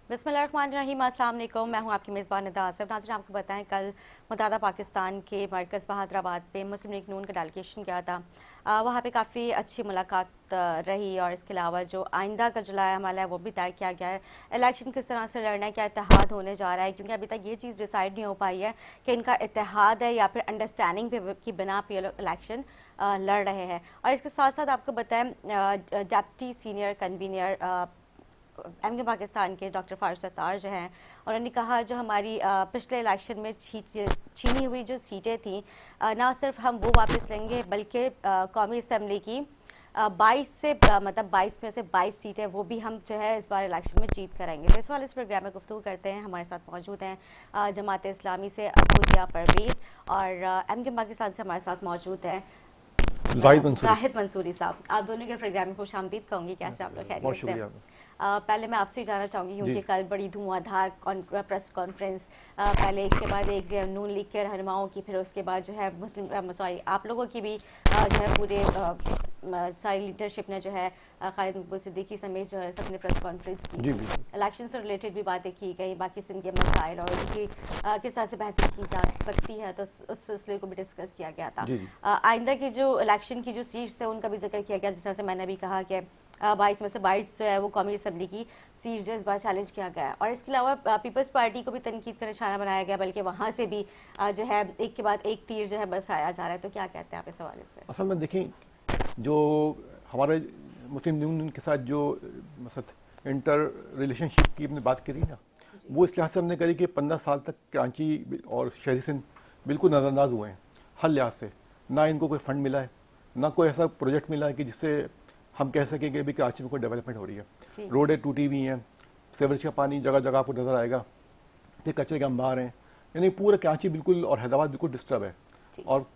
बिस्मिल्लाहिर्रहमानिर्रहीम, अस्सलाम वालेकुम। मैं हूं आपकी मेज़बान निदा आसिफ। नाज़रीन, आपको बताएं कल मुत्तहदा पाकिस्तान के मरकज़ हैदराबाद पे मुस्लिम लीग नून का डेलीगेशन गया था। वहाँ पे काफ़ी अच्छी मुलाकात रही और इसके अलावा जो आइंदा का जो अमल है वो भी तय किया गया है। इलेक्शन किस तरह से लड़ना है, क्या इत्तेहाद होने जा रहा है, क्योंकि अभी तक ये चीज़ डिसाइड नहीं हो पाई है कि इनका इत्तेहाद है या फिर अंडरस्टैंडिंग पे की बिना पे ये लोग इलेक्शन लड़ रहे हैं। और इसके साथ साथ आपको बताएं deputy senior convener MQM Pakistan के डॉक्टर फारूक सत्तार जो हैं, उन्होंने कहा जो हमारी पिछले इलेक्शन में छीनी हुई जो सीटें थी, ना सिर्फ हम वो वापस लेंगे बल्कि कौमी असम्बली की 22 से मतलब 22 में से 22 सीटें वो भी हम जो है इस बार इलेक्शन में जीत कराएंगे। तो इस वाले इस प्रोग्राम में गुफ्तगू करते हैं। हमारे साथ मौजूद हैं जमात इस्लामी से अबूदिया परवेज़ और एमके पाकिस्तान से हमारे साथ मौजूद हैं जाहिद मंसूरी साहब। आप दोनों के प्रोग्राम में खुशामदीद कहूँगी। कैसे आप लोग? खैरियत से? पहले मैं आपसे जाना चाहूँगी क्योंकि कल बड़ी धुआंधार प्रेस कॉन्फ्रेंस पहले एक के बाद एक नून लीग के रहनुमाओं की, फिर उसके बाद जो है मुस्लिम आप लोगों की भी जो है पूरे सारी लीडरशिप ने जो है खालिद मकबूल सिद्दीकी समेत जो है सबने प्रेस कॉन्फ्रेंस की। इलेक्शन से रिलेटेड भी बातें की गई, बाकी सिंध के मसाइल और उसकी किस तरह से बेहतरी की जा सकती है, तो उस सिलसिले को भी डिस्कस किया गया था। आइंदा की जो इलेक्शन की जो सीट्स है उनका भी जिक्र किया गया, जिस तरह से मैंने भी कहा कि 22 में से 22 जो है वो कौमी असम्बली की सीट जो इस बार चैलेंज किया गया है। और इसके अलावा पीपल्स पार्टी को भी तनकीद का निशाना बनाया गया, बल्कि वहाँ से भी जो है एक के बाद एक तीर जो है बरसाया जा रहा है। तो क्या कहते हैं आप इस हवाले से? असल में देखें, जो हमारे मुस्लिम यूनियन के साथ जो मतलब इंटर रिलेशनशिप की हमने बात करी ना, वो इस लिहाज से हमने करी कि 15 साल तक कराची और शहरी सिंध बिल्कुल नज़रअंदाज हुए हैं हर लिहाज से। ना इनको कोई फंड मिला है, ना कोई ऐसा प्रोजेक्ट मिला है कि जिससे हम कह सकें कि अभी कराची में कोई डेवलपमेंट हो रही है। रोडें टूटी हुई हैं, सीवरेज का पानी जगह जगह आपको नजर आएगा, फिर कचरे के अंबार हैं, यानी पूरा कराची बिल्कुल और हैदराबाद बिल्कुल डिस्टर्ब है और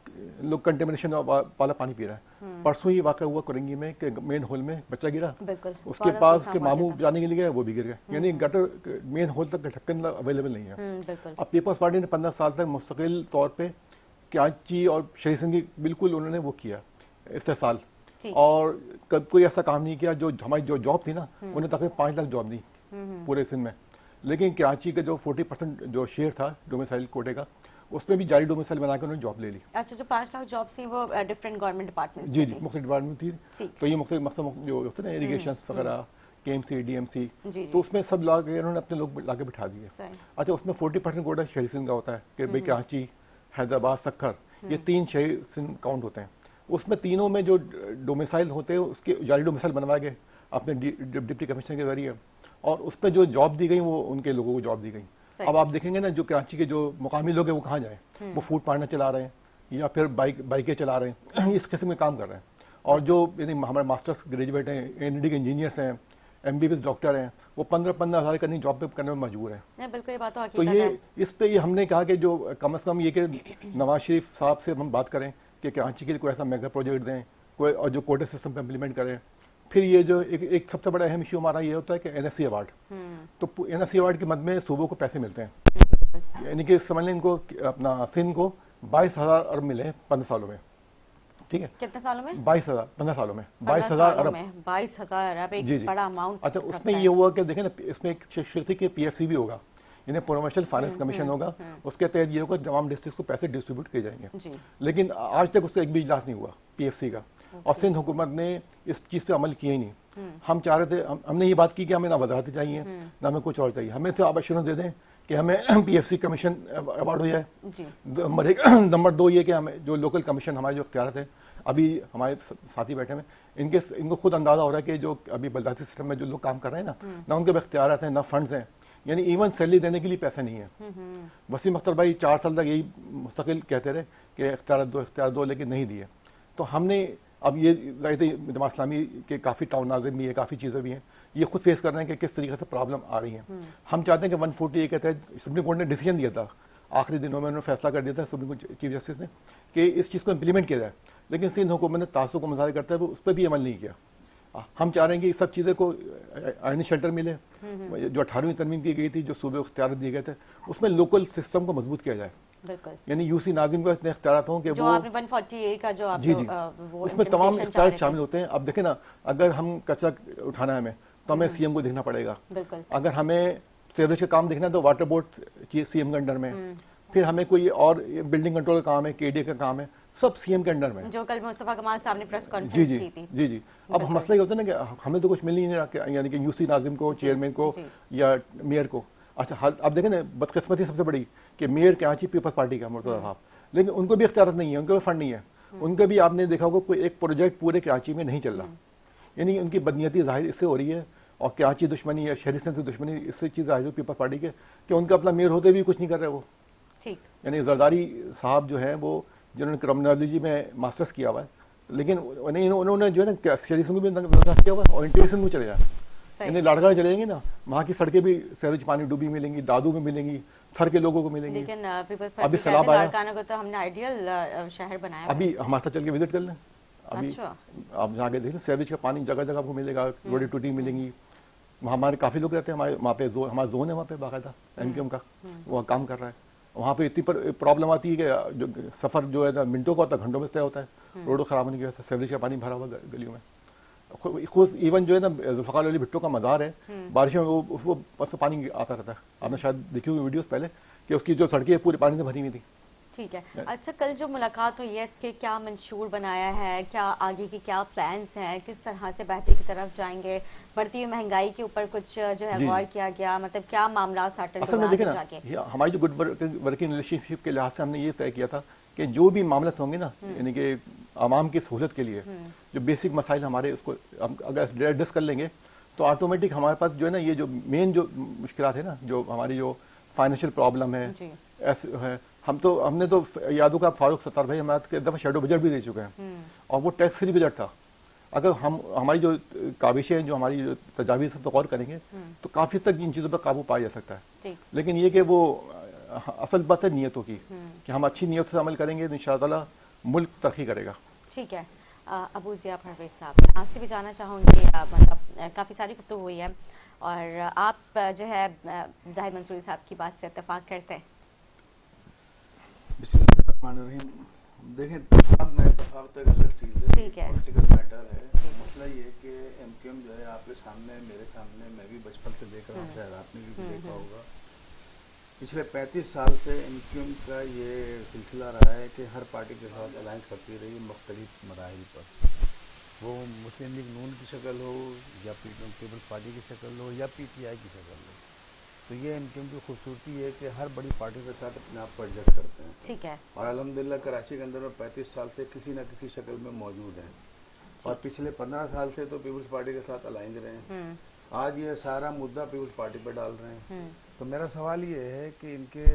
लोग कंटेमिनेशन वाला पानी पी रहा है। परसों ही वाक़ा हुआ कोरंगी में कि मेन होल में बच्चा गिरा, उसके पास के मामू जाने के लिए गए, वो भी गिर गए। यानी गटर मेन होल तक ढक्कन अवेलेबल नहीं है। अब पीपल्स पार्टी ने 15 साल तक मुस्तकिल तौर पर कराची और शहरी सिंध की बिल्कुल उन्होंने वो किया इस्तेसाल, और कब कोई ऐसा काम नहीं किया। जो हमारी जो जॉब थी ना, उन्हें तकरीबन 5 लाख जॉब दी पूरे सिंध में, लेकिन कराची का जो 40% जो शेयर था डोमिसाइल कोटे का, उसमें भी जारी डोमिसाइल बना के उन्होंने जॉब ले ली। अच्छा, जो 5 लाख जॉब थी वो डिफरेंट गवर्नमेंट डिपार्टमेंट्स जी मुख्तलिफ डिपार्टमेंट थी। तो ये मुख्तलिफ मकसद जो होते ना, इरिगेशन वगैरह, केएमसी, डीएमसी, तो उसमें सब ला के उन्होंने अपने लोग ला के बिठा दिए। अच्छा, उसमें 40% कोटा शहरी सिंध का होता है कि भाई कराची, हैदराबाद, सक्खर, ये 3 शहरी सिंध काउंट होते हैं। उसमें तीनों में जो डोमिसाइल होते हैं उसके जारी डोमिसाइल बनवाए गए अपने डिप्टी कमिश्नर के जरिए, और उस पर जो जॉब दी गई वो उनके लोगों को जॉब दी गई। अब आप देखेंगे ना, जो कराची के जो मुकामी लोग हैं वो कहाँ जाए, वो फूड पार्लर चला रहे हैं या फिर बाइकें चला रहे हैं, इस किस्म के काम कर रहे हैं। और जो यानी हमारे मास्टर्स ग्रेजुएट हैं, एनडी के इंजीनियर्स हैं, एमबीबीएस डॉक्टर हैं, वो 15-15 हज़ार करनी जॉब पे करने में मजबूर हैं। बिल्कुल, ये बात तो ये इस पे ये हमने कहा कि जो कम से कम ये कि नवाज शरीफ साहब से हम बात करें कि कराची के लिए कोई ऐसा मेगा प्रोजेक्ट दें, कोई और जो कोटा सिस्टम पे इम्प्लीमेंट करें। फिर ये जो एक सबसे बड़ा अहम इशू हमारा ये होता है कि एनएससी अवार्ड, तो एनएससी अवार्ड के मद में सूबों को पैसे मिलते हैं, यानी कि समझ लें इनको अपना सिंध को 22,000 अरब मिले हैं 15 सालों में। ठीक है, कितने सालों में? 22,000 15 सालों में 22,000 अरब। 22,000 अरब एक बड़ा अमाउंट। अच्छा, उसमें ये हुआ कि देखें ना, इसमें एक शर्त थी कि पीएफसी भी होगा, यानी प्रोविंशियल फाइनेंस कमीशन होगा, उसके तहत ये होगा तमाम डिस्ट्रिक्ट को पैसे डिस्ट्रीब्यूट किए जाएंगे। लेकिन आज तक उससे एक भी इजलास नहीं हुआ पीएफसी का, और सिंध हुकूमत ने इस चीज़ पे अमल किया ही नहीं। हम चाह रहे थे, हमने ये बात की कि हमें ना वजारतें चाहिए ना हमें कुछ और चाहिए, हमें तो आप एश्योरेंस दे दें कि हमें पीएफसी कमीशन अवार्ड हो जाए। नंबर 1, नंबर 2 ये कि हमें जो लोकल कमीशन हमारे जो इख्तियार थे, अभी हमारे साथी बैठे हैं, इनको खुद अंदाजा हो रहा है कि जो अभी बल्दाती सिस्टम में जो लोग काम कर रहे हैं ना उनके इख्तियार हैं, ना फंड्स हैं, यानी इवन सैलरी देने के लिए पैसा नहीं है। वसीम अख्तर भाई 4 साल तक यही मुस्तकिल कहते रहे कि इख्तियार दो, लेकिन नहीं दिए। तो हमने अब ये जमात इस्लामी के काफ़ी टाउन नाज़िम भी है, काफ़ी चीज़ें भी हैं, ये खुद फेस कर रहे हैं कि किस तरीके से प्रॉब्लम आ रही हैं। हम चाहते हैं कि 140 के तहत सुप्रीम कोर्ट ने डिसीजन दिया था, आखिरी दिनों में उन्होंने फैसला कर दिया था सुप्रीम कोर्ट चीफ जस्टिस ने कि इस चीज़ को इम्प्लीमेंट किया जाए, लेकिन सिंध हुकूमत ने तासुब को मुजाहिर करते हुए उस पर भी अमल नहीं किया। हम चाह रहे हैं कि सब चीज़ें को आइनी शेल्टर मिले। जो 18वीं तरमीम की गई थी, जो सूबे इख्तियार दिए गए थे, उसमें लोकल सिस्टम को मजबूत किया जाए। यानी यूसी नाजिम को इतने इख्तियार हों कि वो 140A का जो आप जी उसमें तमाम इख्तियार शामिल होते हैं। अब देखें ना, अगर हम कचरा उठाना है हमें तो हमें सीएम को देखना पड़ेगा, अगर हमें सीवरेज का काम देखना है तो वाटर बोर्ड सीएम के अंडर में है। फिर हमें कोई और बिल्डिंग कंट्रोल का काम है, केडीए का काम है, सब सीएम के अंडर में है। जो कल मुस्तफा कमाल साहब ने प्रेस जी कॉन्फ्रेंस जी की थी। जी जी। अब मसला ये होता है ना कि हमें तो कुछ मिल ही नहीं रहा, यानी कि यूसी नाजिम को, चेयरमैन को या मेयर को। अच्छा अब देखें ना, बदकिस्मती सबसे बड़ी कि मेयर कराची पीपल्स पार्टी का मुर्तज़ा साहब, लेकिन उनको भी इख्तियार नहीं है, उनके भी फंड नहीं है, उनका भी आपने देखा होगा कोई एक प्रोजेक्ट पूरे कराची में नहीं चल रहा। यानी उनकी बदनीयती जाहिर इससे हो रही है, और कराची दुश्मनी या शहरी से दुश्मनी इससे चीज़ जाहिर है पीपल्स पार्टी के कि उनका अपना मेयर होते भी कुछ नहीं कर रहे वो। ठीक। यानी जरदारी साहब जो है वो, जिन्होंने क्रिमिनोलॉजी में मास्टर्स किया हुआ है, लेकिन उन्होंने जो है ना शहरी को भी किया हुआ है और इंटीग्रेशन में चले जाए। यानी लाड़काना चले जाएंगे ना, वहाँ की सड़कें भी सहज पानी डूबी मिलेंगी, दादू में मिलेंगी, थर के लोगों को मिलेंगी। लेकिन अभी सैलाब आया, लाड़काना को तो हमने आइडियल शहर बनाया। अभी हमारे साथ चल के विजिट कर लें, अभी अच्छा। आप जाके देख लें, सीवरेज का पानी जगह जगह आपको मिलेगा, रोडी टूटी मिलेंगी। वहाँ हमारे काफ़ी लोग रहते हैं, हमारे वहाँ पे हमारा जोन है वहाँ पे बाकायदा एमक्यूएम का, वो काम कर रहा है। वहाँ पे इतनी प्रॉब्लम आती है कि जो सफ़र जो है ना मिनटों का होता है, घंटों में तय होता है, रोड खराब होने की वजह से। सीवरेज का पानी भरा हुआ गलियों में, खुद इवन जो है ना जुल्फ़िकार अली भुट्टो का मज़ार है, बारिशों में वो बस पानी आता रहता है। आपने शायद देखी हुई वीडियोस पहले कि उसकी जो सड़कें पूरी पानी से भरी हुई थी। ठीक है। अच्छा, कल जो मुलाकात हुई है इसके क्या मंशूर बनाया है, क्या आगे की क्या प्लान्स हैं, किस तरह से बेहतरी की तरफ जाएंगे, बढ़ती हुई महंगाई के ऊपर कुछ जो है गौर किया गया, मतलब क्या मामला असल में देखें ना, हमारी जो गुड वर्किंग रिलेशनशिप के लिहाज से हमने ये तय किया था कि जो भी मामले होंगे ना, यानी कि आवाम की सहूलत के लिए जो बेसिक मसाइल हमारे, उसको हम अगर एड्रेस कर लेंगे तो ऑटोमेटिक हमारे पास जो है ना, ये जो मेन जो मुश्किलात है ना, जो हमारी जो फाइनेंशियल प्रॉब्लम है ऐसे है, हमने तो याद होगा फारूक सत्तार भाई हमारे एक दफ़ा शेडो बजट भी दे चुके हैं, और वो टैक्स फ्री बजट था। अगर हम हमारी जो काविशें हैं, जो हमारी जो तजावीज़ पर गौर करेंगे तो काफ़ी तक इन चीज़ों पर काबू पाया जा सकता है। लेकिन ये कि वो असल बात है नीयतों की, कि हम अच्छी नीयत से अमल करेंगे तो इंशाअल्लाह मुल्क तरक्की करेगा। ठीक है। अबू ज़िया परवेज़ साहब, मैं आपसे भी जानना चाहूँगी, मतलब काफ़ी सारी गुफ्तगू हुई है और आप जो है जाहिद मंसूरी साहब की बात से इत्तेफाक करते हैं। बिस्मिल्लाहिर्रहमानिर्रहीम। देखें, इत्तेफाक में इत्तेफाक तो एक अलग चीज़ है, ठीक है, पॉलिटिकल मैटर है। मसला ये है कि एमक्यूएम जो है आपके सामने, मेरे सामने, मैं भी बचपन से देख रहा हूँ, शायद आपने भी देखा होगा, पिछले 35 साल से एमक्यूएम का ये सिलसिला रहा है कि हर पार्टी के साथ अलायंस करती रही मुख्तलिफ मराहिल पर, वो मुस्लिम लीग नून की शक्ल हो या पीपल्स पार्टी की शक्ल हो या पीटीआई की शक्ल हो। तो ये एमक्यूएम की खूबसूरती है कि हर बड़ी पार्टी के साथ अपने आप को एडजस्ट करते हैं। ठीक है। और अल्हम्दुलिल्लाह कराची के अंदर में 35 साल से किसी न किसी शक्ल में मौजूद हैं, और पिछले 15 साल से तो पीपल्स पार्टी के साथ अलाइंज रहे हैं। आज ये सारा मुद्दा पीपल्स पार्टी पर डाल रहे हैं। तो मेरा सवाल ये है कि इनके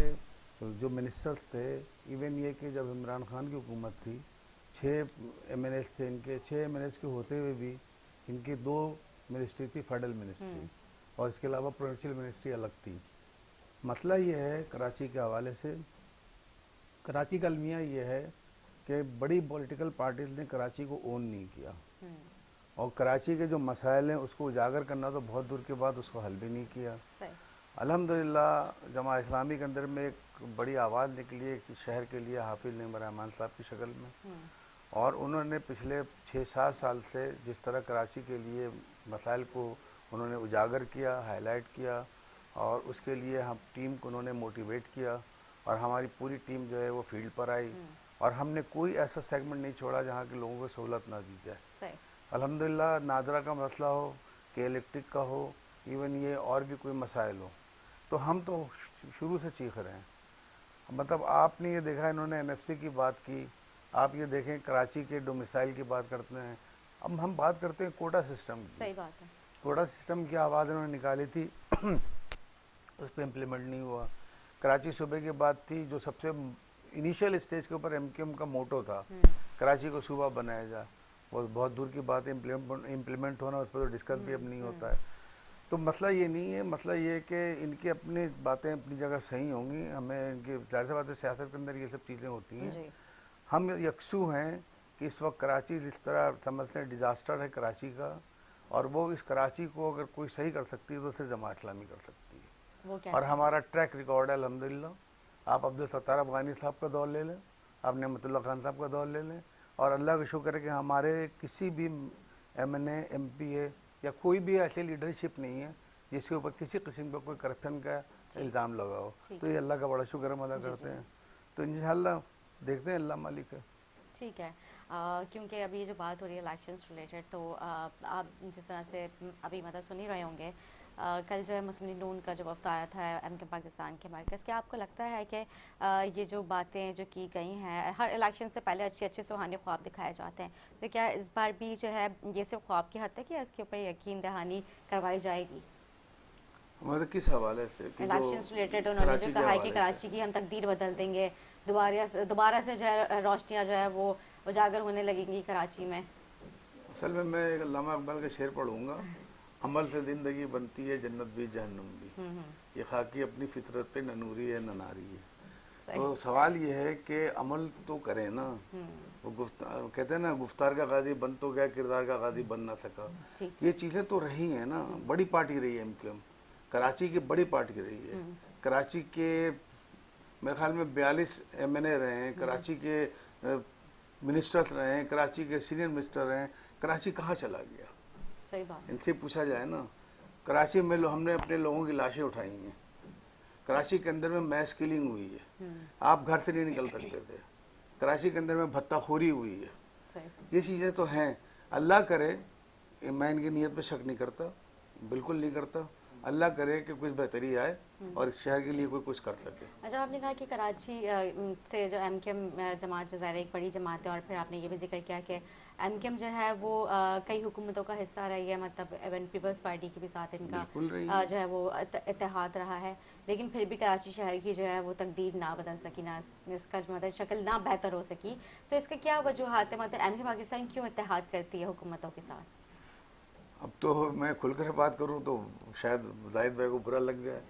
जो मिनिस्टर्स थे, इवन ये कि जब इमरान खान की हुकूमत थी, 6 एमएनएस थे इनके, 6 एमएनएस के होते हुए भी इनकी 2 मिनिस्ट्री थी, फेडरल मिनिस्ट्री, और इसके अलावा प्रोविंशियल मिनिस्ट्री अलग थी। मसला ये है कराची के हवाले से, कराची का अलमिया ये है कि बड़ी पॉलिटिकल पार्टीज ने कराची को ओन नहीं किया, और कराची के जो मसाइल हैं उसको उजागर करना तो बहुत दूर के बाद उसको हल भी नहीं किया। अल्हम्दुलिल्लाह जमा इस्लामी के अंदर में एक बड़ी आवाज़ निकली है शहर के लिए हाफिज नेमर रहमान साहब की शक्ल में, और उन्होंने पिछले 6-7 साल से जिस तरह कराची के लिए मसाइल को उन्होंने उजागर किया, हाईलाइट किया, और उसके लिए हम टीम को उन्होंने मोटिवेट किया, और हमारी पूरी टीम जो है वो फील्ड पर आई, और हमने कोई ऐसा सेगमेंट नहीं छोड़ा जहाँ के लोगों को सहूलत ना दी जाए। अल्हम्दुलिल्लाह नादरा का मसला हो कि इलेक्ट्रिक का हो, इवन ये और भी कोई मसाइल हो, तो हम तो शुरू से चीख रहे हैं। मतलब आपने ये देखा, इन्होंने एनएफसी की बात की, आप ये देखें कराची के डोमिसाइल की बात करते हैं। अब हम बात करते हैं कोटा सिस्टम की। सही बात है। कोटा सिस्टम की आवाज़ इन्होंने निकाली थी उस पर इम्प्लीमेंट नहीं हुआ। कराची सूबे की बात थी, जो सबसे इनिशियल स्टेज के ऊपर एमक्यूएम का मोटो था, कराची को सूबा बनाया जाए, वो बहुत दूर की बात है, इम्प्लीमेंट होना उस पर तो डिस्कस भी अब नहीं होता है। तो मसला ये नहीं है, मसला ये है कि इनकी अपनी बातें अपनी जगह सही होंगी, हमें इनकी जाहिर सी बात है सियासत के अंदर ये सब चीज़ें होती हैं। हम यकसू हैं कि इस वक्त कराची जिस तरह समझते हैं डिज़ास्टर है कराची का, और वो इस कराची को अगर कोई सही कर सकती है तो सिर्फ जमात इस्लामी कर सकती है। और हमारा ट्रैक रिकॉर्ड है अल्हम्दुलिल्लाह। आप अब्दुल सत्तार अफगानी साहब का दौर ले लें, आप नेमतुल्लाह खान साहब का दौर ले लें, और अल्लाह का शुक्र है कि हमारे किसी भी एमएनए एमपीए या कोई भी ऐसी लीडरशिप नहीं है जिसके ऊपर किसी किस्म का कोई करप्शन का इल्ज़ाम लगाओ, तो ये अल्लाह का बड़ा शुक्र हम अदा करते हैं। तो इंशाल्लाह देखते हैं, अल्लाह मालिक है। ठीक है, क्योंकि अभी ये जो बात हो रही है इलेक्शंस रिलेटेड, तो आप जिस तरह से अभी मतलब सुन ही रहे होंगे, कल जो है मुस्लिम लीग नून का जो वफ्द आया था एमकेएम पाकिस्तान के मरकज़, क्या आपको लगता है कि ये जो बातें जो की गई हैं, हर इलेक्शन से पहले अच्छे अच्छे सुहाने ख्वाब दिखाए जाते हैं, तो क्या इस बार भी जो है ये सिर्फ ख्वाब की हद तक है, इसके ऊपर यकीन दहानी करवाई जाएगी? हमारे किस हवाले से? इलेक्शंस रिलेटेड उन्होंने जो कहा है कि कराची की हम तकदीर बदल देंगे, दोबारा से जो है रोशनियाँ जो है वो उजागर होने लगेंगी कराची में। असल में मैं एक अल्लामा इकबाल का शेर पढ़ूंगा, अमल से जिंदगी बनती है, जन्नत भी जहन्नुम भी, ये खाकी अपनी फितरत पे न नूरी है न नारी है। तो सवाल ये है कि अमल तो करें ना। वो कहते हैं ना, गुफ्तार का गाजी बन तो गया, किरदार का गाजी बन ना सका। ये चीजें तो रही हैं ना। बड़ी पार्टी रही है एमकेएम, कराची की बड़ी पार्टी रही है। कराची के मेरे ख्याल में 42 एमएनए रहे हैं, कराची के मिनिस्टर्स रहे हैं, कराची के सीनियर मिनिस्टर रहे हैं। कराची कहाँ चला गया? सही बात। इनसे पूछा जाए ना, कराची में हमने अपने लोगों की लाशें उठाई हैं, कराची के अंदर में मैस किलिंग हुई है, आप घर से नहीं निकल सकते थे, कराची के अंदर में भत्ताखोरी हुई है। ये चीजें तो हैं। अल्लाह करे, मैं इनकी नीयत पे शक नहीं करता, बिल्कुल नहीं करता। अल्लाह करे कि कुछ बेहतरी आए और इस शहर के लिए कोई कुछ कर सके। अच्छा, आपने कहा कि कराची से जो एमकेएम जमात जो ज़ाहिर एक बड़ी जमात है, और फिर आपने ये भी जिक्र किया कि एमकेएम जो है वो कई हुकूमतों का हिस्सा रही है, मतलब इवन पीपल्स पार्टी के भी साथ इनका जो है वो इत्तेहाद रहा है, लेकिन फिर भी कराची शहर की जो है वो तकदीर ना बदल सकी, ना इसका मतलब शक्ल ना बेहतर हो सकी। तो इसका क्या वजूहात है? मतलब एमकेएम पाकिस्तान क्यों इत्तेहाद करती है हुकूमतों के साथ? अब तो मैं खुलकर बात करूं तो शायद जाहिद भाई को बुरा लग जाए।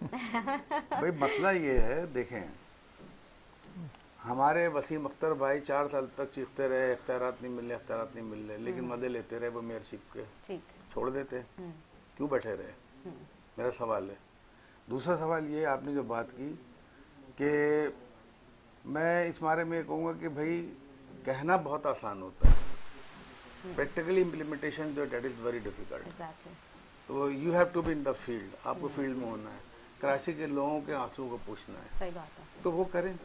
भाई मसला ये है, देखें, हमारे वसीम अख्तर भाई 4 साल तक चीखते रहे इख्तियारात नहीं मिल रहे, लेकिन मदे लेते रहे वो मेयरशिप के, छोड़ देते, क्यों बैठे रहे? मेरा सवाल है। दूसरा सवाल ये, आपने जो बात की कि मैं इस बारे में कहूँगा कि भाई कहना बहुत आसान होता है, प्रैक्टिकली इम्प्लीमेंटेशन जो डेट इज वेरी डिफिकल्ट। तो you have to be in the field, आपको फील्ड में होना है, कराची के लोगों के आंसू को पूछना है। सही बात है। तो वो करें।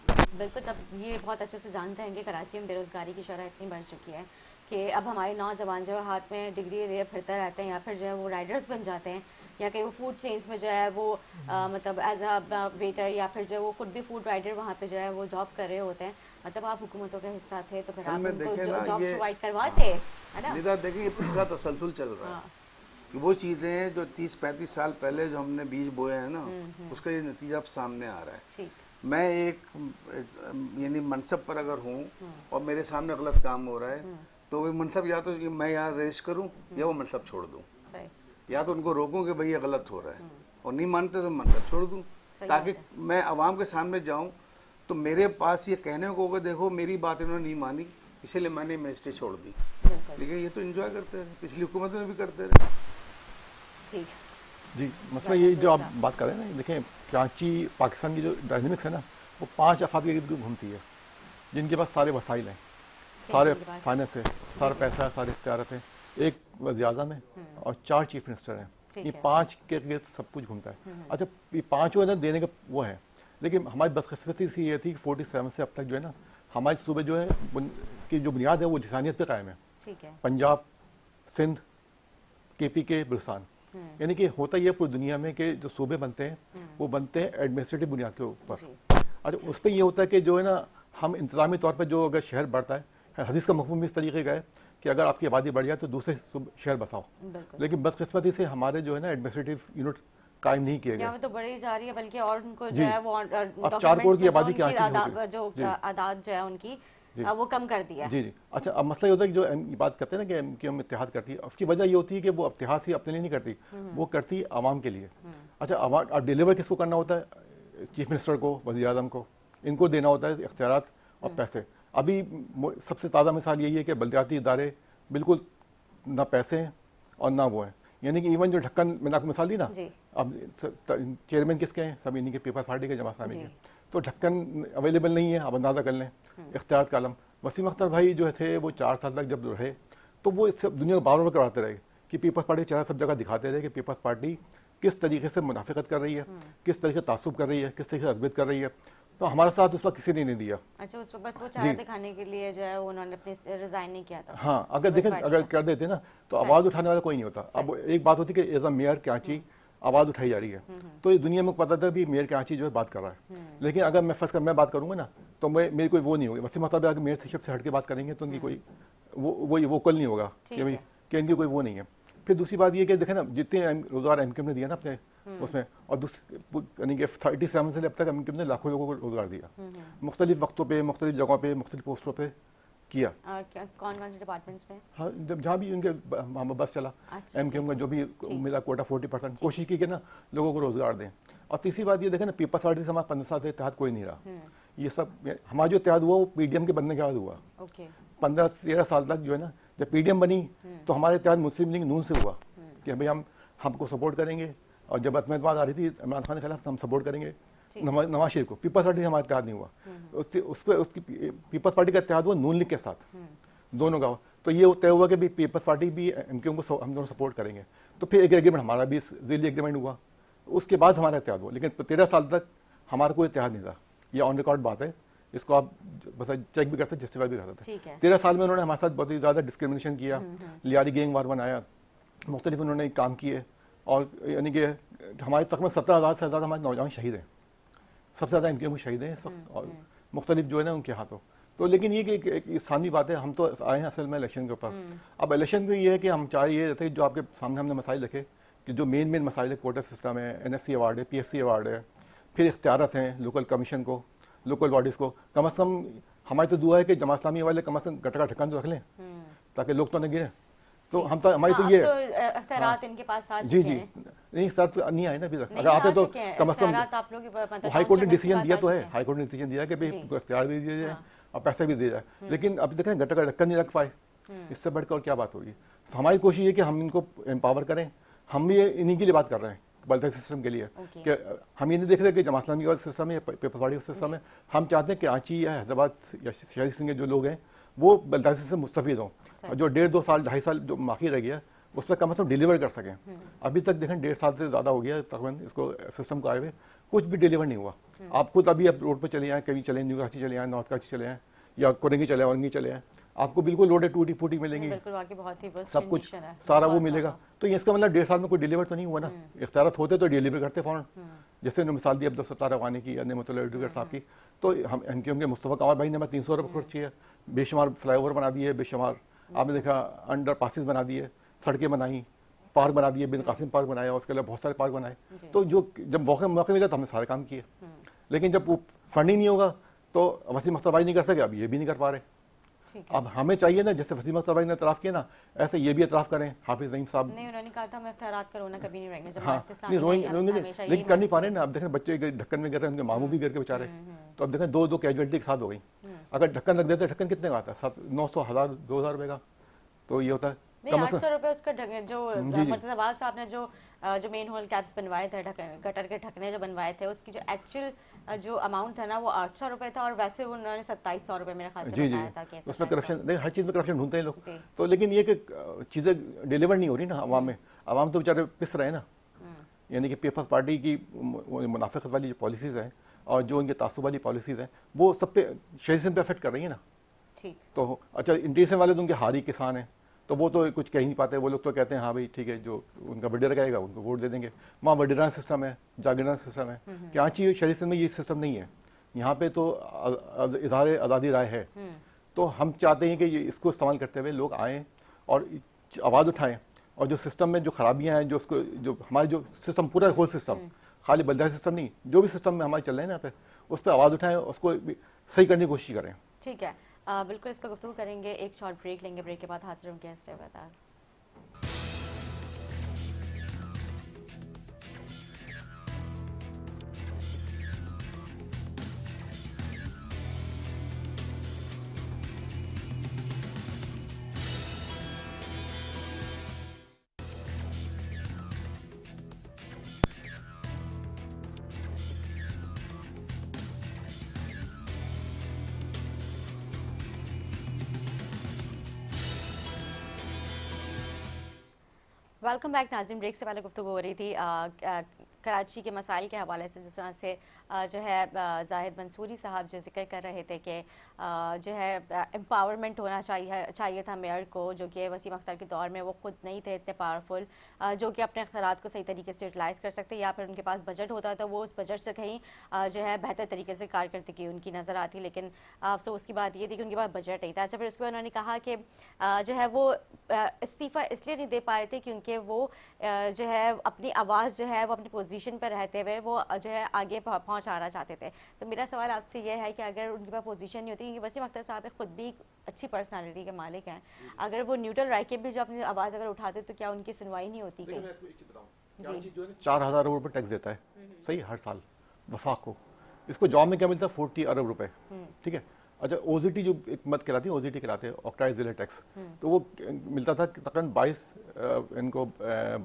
बिल्कुल, जब ये बहुत अच्छे से जानते हैं कि कराची में बेरोजगारी की शरह इतनी बढ़ चुकी है कि अब हमारे नौजवान जो हाथ में डिग्री लिए फिरते रहते हैं, या फिर जो है वो राइडर्स बन जाते हैं, या कहीं वो फूड चेन्स में जो है वो मतलब एज अ वेटर, या फिर जो वो खुद भी फूड राइडर वहाँ पे जो है वो जॉब कर रहे होते हैं। मतलब आप हुकूमतों के हिस्सा थे तो फिर आप उनको जॉब प्रोवाइड करवाते, है ना? निदा देखिए, ये पिछला तसलसल चल रहा है कि वो चीजें जो 30-35 साल पहले जो हमने बीज बोए हैं ना, उसका ये नतीजा अब सामने आ रहा है। मैं एक यानी मनसब पर अगर हूँ और मेरे सामने गलत काम हो रहा है, तो वो मनसब या तो मैं यहाँ रेस्ट करूँ या वो मनसब छोड़ दूँ, या तो उनको रोकूं कि भाई ये गलत हो रहा है, और नहीं मानते तो मनसब छोड़ दूँ, ताकि मैं अवाम के सामने जाऊँ तो मेरे पास ये कहने को होगा, देखो मेरी बात इन्होंने नहीं मानी, इसलिए मैंने मिनिस्ट्री छोड़ दी। लेकिन ये तो एंजॉय करते रहे, पिछली हुकूमत में भी करते रहे। जी, मसला ये जो आप बात कर रहे हैं ना, देखें कराची पाकिस्तान की जो डायनेमिक्स है ना, वो 5 अफराद के इर्द गिर्द घूमती है, जिनके पास सारे वसाइल हैं, सारे फाइनेंस है, सारा पैसा है, सारे इख्तियारत हैं, एक वज़ीर-ए-आज़म है और 4 चीफ मिनिस्टर हैं। ये 5 के इर्द सब कुछ घूमता है। अच्छा, ये 5 ना देने का वो है, लेकिन हमारी बदकिस्मती सी ये थी कि 47 से अब तक जो है ना, हमारे सूबे जो है की जो बुनियाद है वो इंसानियत पे कायम है। पंजाब, सिंध, KPK, बलूचिस्तान, यानी कि होता ये पूरी दुनिया में कि जो सूबे बनते हैं वो बनते हैं एडमिनिस्ट्रेटिव बुनियाद के ऊपर। अच्छा, उस पर ये होता है कि जो है ना, हम इंतजामी तौर पर जो अगर शहर बढ़ता है, हदीस का मफहूम इस तरीके का है कि अगर आपकी आबादी बढ़ जाए तो दूसरे शहर बसाओ, लेकिन बदकिस्मती से हमारे जो है ना एडमिनिस्ट्रेटिव यूनिट कायम नहीं किए गए, तो बढ़ी जा रही है, बल्कि और उनको जो है वो अब 4 करोड़ की आबादी जो आदाद जो है उनकी वो कम कर दिया। जी। अच्छा, अब मसला ये होता है कि जो बात करते हैं ना कि हम इत्तेहाद करती है, उसकी वजह ये होती है कि वो इत्तेहाद से अपने लिए नहीं करती, वो करती आवाम के लिए। अच्छा, अब डिलीवर किसको करना होता है? चीफ मिनिस्टर को, वज़ीर-ए-आज़म को, इनको देना होता है इख्तियारात और पैसे। अभी सबसे ताज़ा मिसाल यही है कि बल्दियाती इदारे बिल्कुल ना पैसे हैं और ना वो हैं, यानी कि इवन जो ढक्कन मैंने आपको मिसाल दी ना, अब चेयरमैन किसके हैं? सब इन्हीं के, पीपल्स पार्टी के, जमात इस्लामी के, तो ढक्कन अवेलेबल नहीं है। अब अंदाज़ा कर लें इख्तियार का आलम। वसीम अख्तर भाई जो थे वो 4 साल तक जब रहे तो वो दुनिया को बार बार करवाते रहे कि पीपल्स पार्टी का चेहरा सब जगह दिखाते रहे कि पीपल्स पार्टी किस तरीके से मुनाफिकत कर रही है, किस तरीके से तासुब कर रही है, किस तरीके से अजबियत कर रही है। तो हमारा साथ उस वक्त किसी ने नहीं दिया। अच्छा, उस वक्त बस वो चेहरा दिखाने के लिए जो है उन्होंने अपने रिजाइन नहीं किया था। हाँ, अगर देखें, अगर कर देते ना तो आवाज़ उठाने वाला कोई नहीं होता। अब एक बात होती कि एज अ मेयर कराची आवाज़ उठाई जा रही है, तो ये दुनिया में पता था भी मेयर कराची जो है बात कर रहा है। लेकिन अगर मैं फर्स्ट मैं बात करूंगा ना तो मेरी कोई वो नहीं होगी। वैसे मतलब अगर मेयर से हट के बात करेंगे तो उनकी कोई वो वोकल नहीं होगा कि इनकी कोई वो नहीं है। फिर दूसरी बात ये कि देखें ना, जितने रोजगार एमक्यूएम ने दिया ना अपने उसमें, और यानी कि 37 से अब तक एमक्यूएम ने लाखों लोगों को रोजगार दिया, मुख्तलिफ वक्तों पे, मुख्तलिफ जगहों पे, मुख्तलिफ पोस्टों पे किया। कौन कौन से डिपार्टमेंट्स में? हाँ, जब जहाँ भी उनके बस चला, एमक्यूएम का जो भी मिला कोटा 40% कोशिश की कि ना लोगों को रोजगार दें। और तीसरी बात ये देखें ना, पीपल्स पार्टी से हमारा 15 साल से इत्तेहाद कोई नहीं रहा। ये सब हमारा जो इत्तेहाद हुआ वो पीडीएम के बनने के बाद हुआ। 15-13 साल तक जो है ना, जब पीडीएम बनी तो हमारे इत्तेहाद मुस्लिम लीग नून से हुआ कि भाई हमको सपोर्ट करेंगे, और जब अहमदाबाद आ रही थी इमरान खान के खिलाफ हम सपोर्ट करेंगे नवाज शरीफ को। पीपल्स पार्टी से हमारा इत्तेहाद नहीं हुआ, उसकी पीपल्स पार्टी का इत्तेहाद हुआ नून लीग के साथ, दोनों का। तो ये तय हुआ कि भी पीपल्स पार्टी भी एमक्यूएम को हम दोनों सपोर्ट करेंगे। तो फिर एक एग्रीमेंट हमारा भी ज़िली एग्रीमेंट हुआ, उसके बाद हमारा इत्तेहाद हुआ। लेकिन 13 साल तक हमारा कोई इत्तेहाद नहीं था। ये ऑन रिकॉर्ड बात है, इसको आप बस चेक भी करते, जस्टिफाई भी करते थे। 13 साल में उन्होंने हमारे साथ बहुत ही ज़्यादा डिस्क्रिमिनेशन किया, लियारी गैंग वार बनाया, मुख्तलिफ उन्होंने काम किए। और यानी कि हमारे तकरीबन 17,000 से ज़्यादा हमारे नौजवान शहीद हैं, सबसे ज़्यादा एमक्यूएम के शहीद हैं इस वक्त, और मुख्तलिफ जो है ना उनके हाथों। तो लेकिन ये कि एक सामनी बात है, हम तो आए हैं असल में इलेक्शन के ऊपर। अब इलेक्शन में ये है कि हम चाहे ये रहते जो आपके सामने हमने मसाइल रखे कि जो मेन मसाइल है, कोटा सिस्टम है, एनएफसी अवार्ड है, पीएफसी अवार्ड है, फिर इख्तियारत हैं लोकल कमीशन को, लोकल बॉडीज़ को। कम अज़ कम हमारी तो दुआ है कि जमात इस्लामी वाले कम अज़ कम गटर का ढक्कन तो रख लें ताकि लोग तो न गिरे। तो हम तो हमारी तो ये अख्तियारात इनके पास आ चुके हैं। नहीं सर, तो नहीं आए ना अभी तक। अगर आते तो कम से कम हाई कोर्ट ने डिसीजन दिया तो है, हाई कोर्ट ने डिसीजन दिया कि भाई इख्तियार भी दिया जाए और पैसे भी दिए जाए। लेकिन अभी देखें गटर का ढक्कन नहीं रख पाए, इससे बढ़कर और क्या बात होगी। तो हमारी कोशिश है कि हम इनको एम्पावर करें। हम भी इन्हीं के लिए बात कर रहे हैं, वेलफेयर सिस्टम के लिए, कि हम ये नहीं देख रहे कि जमात इस्लामी का सिस्टम है या पीपल्स पार्टी का सिस्टम है। हम चाहते हैं कि कराची या हैदराबाद या शहरी सिंह के जो लोग हैं वो वेलफेयर सिस्टम से मुस्तफीद हों, जो 1.5-2 साल 2.5 साल जो बाकी रह गया उस पर कम से कम डिलीवर कर सकें। अभी तक देखें 1.5 साल से ज़्यादा हो गया तकरीबन इसको सिस्टम को आए हुए, कुछ भी डिलीवर नहीं हुआ। आप खुद अभी आप रोड पर चले आए, कहीं चले, न्यू कराची चले आए, नॉर्थ कराची चले आए, या कोरंगी चले आए, औरंगी चले आए, आपको बिल्कुल रोडें टूटी फूटी मिलेंगी, सब कुछ सारा वो मिलेगा। तो ये इसका मतलब 1.5 साल में कोई डिलीवर तो नहीं हुआ ना। इख्तियारत होते तो डिलीवर करते फ़ौरन, जैसे उन्होंने मिसाल दी अब्दुल सत्तार अफगानी की, नेमतुल्लाह साहब की। तो हम एमक्यूएम के मुस्तफ़ा कमाल भाई ने 300 अरब खर्च किया, बेशुमार फ्लाईओवर बना दिए, बेशुमार आपने देखा अंडर पासिस बना दिए, सड़कें बनाई, पार्क बना दिए, बिन कासिम पार्क बनाया, उसके अलावा बहुत सारे पार्क बनाए। तो जो जब मौका मिला तो हमने सारे काम किए। लेकिन जब वो फंडिंग नहीं होगा तो वसीम अख्तर भाई नहीं कर सके, अब ये भी नहीं कर पा रहे। अब हमें चाहिए ना, जैसे वसीम अख्तर भाई ने इतराफ़ किया ना, ऐसे ये भी इतराफ़ करें। हाफिज नईम साहब नहीं, उन्होंने कहा था हम इख्तियारात का रोना कभी नहीं रहेंगे। हाँ, नहीं रोएंगे लेकिन कर नहीं पा रहे ना। अब देखें बच्चे ढक्कन में गिर रहे हैं, उनके मामू भी गिर के बेचारे। तो अब देखें 2 कैजुअलिटी एक साथ हो गई। अगर ढक्कन लग देते, ढक्कन कितने का आता है? 900, 1000, 2000 रुपये का। तो ये होता है 800 रुपए उसका जो मुर्तज़ा साहब ने जो मेन होल कैप्स बनवाए थे, गटर के ढकने जो बनवाए थे, उसकी जो एक्चुअल जो अमाउंट था ना वो 800 रुपए था, और वैसे उन्होंने 2700 रुपए मेरे ख्याल से बताया था कि उसमें करप्शन। देखिए हर चीज़ में करप्शन ढूंढते हैं लोग। तो लेकिन ये कि चीज़ें डिलीवर नहीं हो रही ना अवाम में, अवाम तो बेचारे पिस रहे हैं ना। यानी कि पीपल्स पार्टी की मुनाफिकत वाली जो पॉलिसीज़ हैं और जो उनके तासुब वाली पॉलिसीज़ हैं वो सब पे शहरी सिंध पे अफेक्ट कर रही है ना। तो अच्छा, इंटीरियर वाले तो उनके हारी किसान हैं, तो वो तो कुछ कह नहीं पाते। वो लोग तो कहते हैं हाँ भाई ठीक है, जो उनका वडेरा कहेगा उनको वोट दे देंगे। वहाँ वडेरा सिस्टम है, जागीरदार सिस्टम है। कराची शहरी सिंध में ये सिस्टम नहीं है। यहाँ पे तो इज़हार आज़ादी राय है। तो हम चाहते हैं कि इसको इस्तेमाल करते हुए लोग आएँ और आवाज़ उठाएँ, और जो सिस्टम में जो खराबियाँ हैं, जो हमारे जो सिस्टम पूरा होल सिस्टम, खाली बल्दिया सिस्टम नहीं, जो भी सिस्टम में हमारे चल रहे हैं ना पे, उस पर आवाज़ उठाएँ, उसको सही करने की कोशिश करें। ठीक है, बिल्कुल इस पर गुफ्तगू करेंगे। एक शॉर्ट ब्रेक लेंगे, ब्रेक के बाद हाजिर होंगे गेस्ट है। वेलकम बैक नाज़रीन। ब्रेक से पहले गुफ्तगू हो रही थी कराची के मसाइल के हवाले से, जिस तरह से जो है जाहिद मंसूरी साहब जो जिक्र कर रहे थे कि जो है एम्पावरमेंट होना चाहिए था मेयर को, जो कि वसीम अख्तर के दौर में वो खुद नहीं थे इतने पावरफुल जो कि अपने अख्तियारात को सही तरीके से यूटिलाइज़ कर सकते, या फिर उनके पास बजट होता तो वो उस बजट से कहीं जो है बेहतर तरीके से कारकर्दगी उनकी नज़र आती। लेकिन अफसोस की बात ये थी कि उनके पास बजट नहीं था। अच्छा, फिर उसके बाद उन्होंने कहा कि जो है वो इस्तीफ़ा इसलिए नहीं दे पा रहे थे क्योंकि वो जो है अपनी आवाज़ जो है वो अपनी पोजीशन पर रहते हुए वो जो है आगे पहुंचाना चाहते थे। तो मेरा सवाल आपसे ये है कि अगर उनके पास पोजीशन नहीं होती, क्योंकि वसीम अख्तर साहब खुद भी अच्छी पर्सनालिटी के मालिक हैं, अगर वो न्यूट्रल रह के भी जो अपनी आवाज़ अगर उठाते तो क्या उनकी सुनवाई नहीं होती? 4,000 अरब रुपये टैक्स देता है सही हर साल वफाक को। इसको जॉब में क्या मिलता है? 40 अरब रुपए। ठीक है। अच्छा, ओजीटी जो एक मत कहलाती है, ओजीटी कहलाते हैं ऑक्टाइज जिले टैक्स, तो वो मिलता था तकरीबन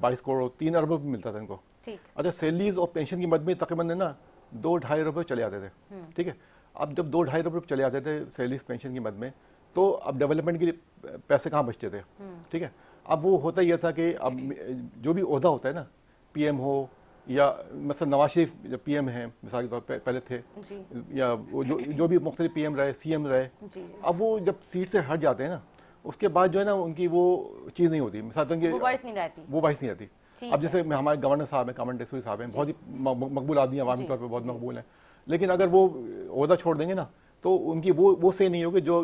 22 करोड़ 3 अरब रुपये मिलता था इनको। अच्छा, सैलरीज और पेंशन की मद में तकरीबन है ना 2-2.5 रुपये चले आते थे। ठीक है। अब जब 2-2.5 रुपये चले आते थे सैलरीज पेंशन की मद में, तो अब डेवलपमेंट के लिए पैसे कहाँ बचते थे? ठीक है। अब वो होता यह था कि अब जो भी ओहदा होता है ना, पीएम हो या मतलब नवाज शरीफ जब पीएम हैं मिसाल के तौर पे पहले थे, या वो जो भी मुख्तलिफ पीएम रहे, सीएम रहे, अब वो जब सीट से हट जाते हैं ना, उसके बाद जो है ना उनकी वो चीज़ नहीं होती, मिसाल वो वाइस नहीं रहती। अब जैसे हमारे गवर्नर साहब हैं, कामन टेसरी साहब हैं, बहुत ही मकबूल आदमी, अवामी तौर पर बहुत मकबूल हैं, लेकिन अगर वो ओहदा छोड़ देंगे ना तो उनकी वो से नहीं होगी जो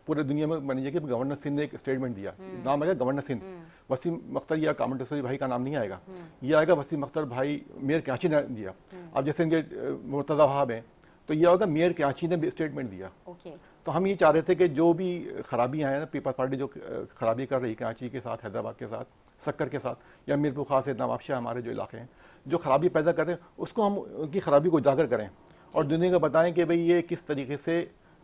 पूरे दुनिया में मानी जाएगी। गवर्नर सिंध ने एक स्टेटमेंट दिया, नाम आएगा गवर्नर सिंध, वसीम अख्तर या कामन टेसरी भाई का नाम नहीं आएगा, ये आएगा वसीम अख्तर भाई मेयर कराची ने दिया। अब जैसे इनके मुर्तज़ा वहाब हैं तो ये होगा मेयर कराची ने भी स्टेटमेंट दिया। तो हम ये चाह रहे थे कि जो भी खराबियाँ हैं ना, पीपल्स पार्टी जो खराबी कर रही कराची के साथ, हैदराबाद के साथ, सक्कर के साथ, या मीरपुर खास नवाबशाह हमारे जो इलाके हैं जो खराबी पैदा कर रहे हैं, उसको हम उनकी खराबी को उजागर करें और दुनिया को बताएं कि भाई ये किस तरीके से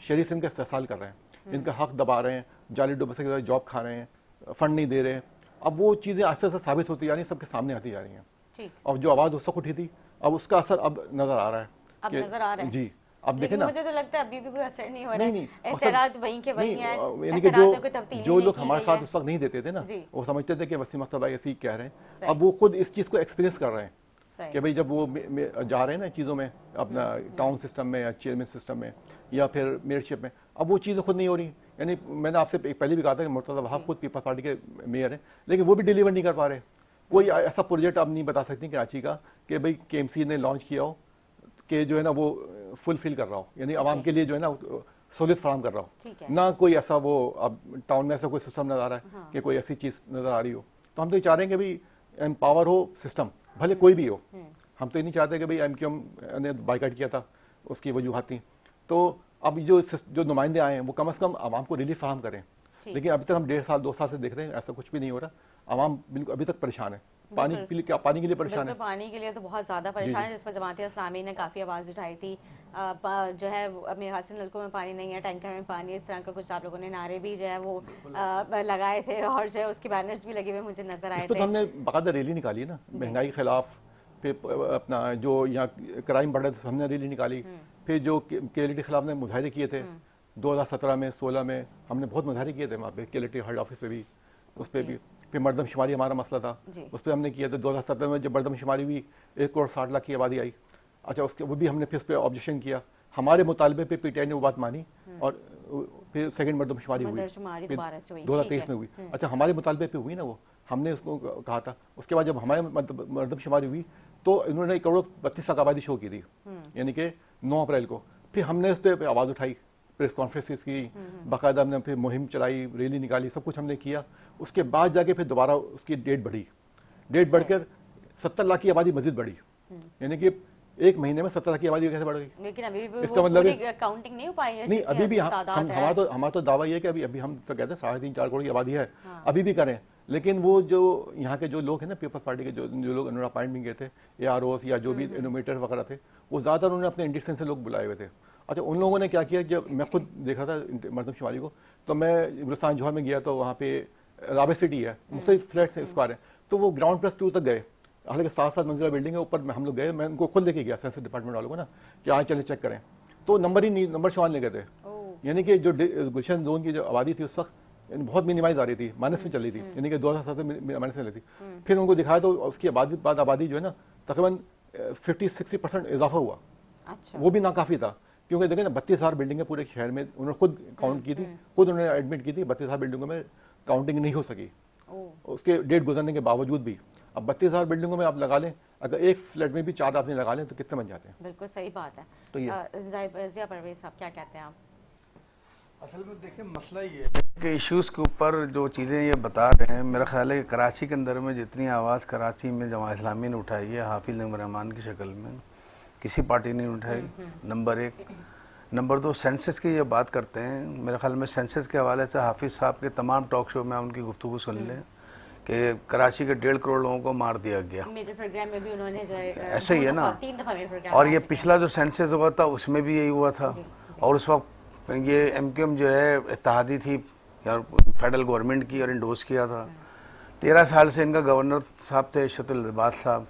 शरीफ सिंध का इस्तेसाल कर रहे हैं, इनका हक दबा रहे हैं, जाली डुबे से जॉब खा रहे हैं, फंड नहीं दे रहे हैं। अब वो चीज़ें आस्ते आस्ते साबित होती जा रही हैं, सबके सामने आती जा रही हैं। और जो आवाज़ उस वक्त उठी थी, अब उसका असर अब नजर आ रहा है। अब नजर आ रहा है जी। अब देखें ना, मुझे तो लगता है अभी भी कोई असर नहीं हो रहा है। एतराज़ वहीं के वहीं है, यानी कि जो लोग हमारे साथ उस वक्त नहीं देते थे ना, वो समझते थे कि वसीम अख्तर भाई ऐसे ही कह रहे हैं। अब वो खुद इस चीज़ को एक्सपीरियंस कर रहे हैं कि भाई जब वो जा रहे हैं ना चीज़ों में, अपना टाउन सिस्टम में या चेयरमैन सिस्टम में या फिर मेयरशिप में, अब वो चीज़ें खुद नहीं हो रही। यानी मैंने आपसे पहले भी कहा था कि मुर्तज़ा वहाब खुद पीपल्स पार्टी के मेयर हैं, लेकिन वो भी डिलीवर नहीं कर पा रहे। कोई ऐसा प्रोजेक्ट आप नहीं बता सकती कराची का कि भाई KMC ने लॉन्च किया हो कि जो है ना वो फुलफिल कर रहा हो, यानी आवाम के लिए जो है ना सहूलियत फराहम कर रहा हो ना। कोई ऐसा वो अब टाउन में ऐसा कोई सिस्टम नजर आ रहा है कि कोई ऐसी चीज़ नजर आ रही हो। तो हम तो ये चाह रहे हैं कि भाई एम्पावर हो सिस्टम, भले कोई भी हो। हम तो ये नहीं चाहते कि भाई MQM ने बाइकाट किया था, उसकी वजूहत थी। तो अब जो नुमाइंदे आए हैं वो कम से कम आवाम को रिलीफ फराहम करें, लेकिन अभी तक हम 1.5 साल 2 साल से देख रहे हैं ऐसा कुछ भी नहीं हो रहा। आवाम बिल्कुल अभी तक परेशान है, पानी के लिए परेशान है। पानी के लिए तो बहुत ज़्यादा परेशान है, जिस पर जमात इस्लामी ने काफ़ी आवाज़ उठाई थी। जो है मेरे ख्याल से नलकों में पानी नहीं है, टैंकर में पानी, इस तरह का कुछ आप लोगों ने नारे भी जो है वो लगाए थे और जो है उसके बैनर्स भी लगे हुए मुझे नजर आए थे। तो हमने बाकायदा रैली निकाली है ना, महंगाई के खिलाफ, फिर अपना जो यहाँ क्राइम बढ़ रहा है हमने रैली निकाली, फिर जो KLT के खिलाफ ने मुजाहरे किए थे 2017 में 16 में, हमने बहुत मुजाहरे किए थे वहाँ पे KLT हेड ऑफिस पे भी, उस पर भी। फिर मरदमशुमारी हमारा मसला था, उस पर हमने किया था 2017 में जब मरदमशुमारी हुई 1 करोड़ 60 लाख की आबादी आई। अच्छा, उसके वो भी हमने फिर उस पर ऑब्जेक्शन किया, हमारे मुतालबे पे PTI ने वो बात मानी और फिर सेकंड मरदमशुमारी हुई 2023 में हुई। अच्छा, हमारे मुतालबे पे हुई ना वो, हमने उसको कहा था। उसके बाद जब हमारे मरदमशुमारी हुई तो इन्होंने 1 करोड़ 32 लाख आबादी शो की थी, यानी कि 9 अप्रैल को। फिर हमने उस पर आवाज़ उठाई, प्रेस कॉन्फ्रेंसेस की, बाकायदा हमने फिर मुहिम चलाई, रैली निकाली, सब कुछ हमने किया। उसके बाद जाके फिर दोबारा उसकी डेट बढ़ी, डेट बढ़कर 70 लाख की आबादी मजीद बढ़ी, यानी कि 1 महीने में 70 लाख की आबादी कैसे बढ़ गई? लेकिन अभी भी इसका मतलब काउंटिंग नहीं हो पाई है। नहीं, अभी भी हमारा तो दावा ये है कि अभी हम तो कहते हैं 3.5-4 करोड़ की आबादी है, अभी भी करें। लेकिन वो जो यहाँ के जो लोग हैं ना पीपल्स पार्टी के जो लोग उन्होंने अपॉइंट भी किए थे, AROs या जो भी इनोवेटर वगैरह थे, वो ज़्यादातर उन्होंने अपने इंडिस्टेंस से लोग बुलाए हुए थे। अच्छा, उन लोगों ने क्या किया, जब मैं खुद देख रहा था मरदमशुमारी को, तो मैं गुलिस्तान जौहर में गया तो वहाँ पे राबे सिटी है, मुख्तलिफ फ्लैट्स हैं, स्क्वायर हैं, तो वो ग्राउंड +2 तक गए। हालांकि 7-7 मंजिला बिल्डिंग है, ऊपर में हम लोग गए, मैं उनको खुद लेके गया सेंसस डिपार्टमेंट वालों को ना कि आज चले चेक करें, तो नंबर शुमार नहीं गए थे। यानी कि जो गुलशन जोन की जो आबादी थी उस वक्त यानी बहुत मिनिमाइज आ रही थी, माइनस में चल रही थी, यानी कि 2007 में माइनस में चली थी। फिर उनको दिखाया तो उसकी बाद आबादी जो है ना तकरीबन 50-60% इजाफा हुआ। अच्छा। वो भी नाकाफी था, क्योंकि देखिए ना 32,000 बिल्डिंगें पूरे शहर में उन्होंने खुद काउंट की थी, खुद उन्होंने एडमिट की थी, 32,000 बिल्डिंगों में काउंटिंग नहीं हो सकी उसके डेट गुजरने के बावजूद भी। अब 32,000 बिल्डिंगों में आप लगा लें, अगर एक फ्लैट में भी 4 आदमी लगा लें तो कितने बन जाते हैं। बिल्कुल सही बात है। तो ये ज़िया परवेज़ साहब क्या कहते हैं आप? असल में देखिए मसला ये है कि इश्यूज़ के ऊपर जो चीज़ें ये बता रहे हैं, मेरा ख्याल है कि कराची के अंदर में जितनी आवाज़ कराची में जमात इस्लामी ने उठाई है हाफिज़ नईम रहमान की शक्ल में, किसी पार्टी ने उठाई, नंबर 1। नंबर 2, सेंसस की ये बात करते हैं, मेरे ख्याल में सेंसस के हवाले से हाफिज़ साहब के तमाम टॉक शो में उनकी गुफ्तगू सुन लें कि कराची के 1.5 करोड़ लोगों को मार दिया गया। मेरे प्रोग्राम में भी उन्होंने जो है ऐसे ही है ना, 3 दफ़ा मेरे प्रोग्राम और ये पिछला जो सेंसस हुआ था उसमें भी यही हुआ था। और उस वक्त ये एमक्यूएम जो है इत्तेहादी थी और फेडरल गवर्नमेंट की और इंडोर्स किया था। 13 साल से इनका गवर्नर साहब थे इशरतुल इल्बास साहब।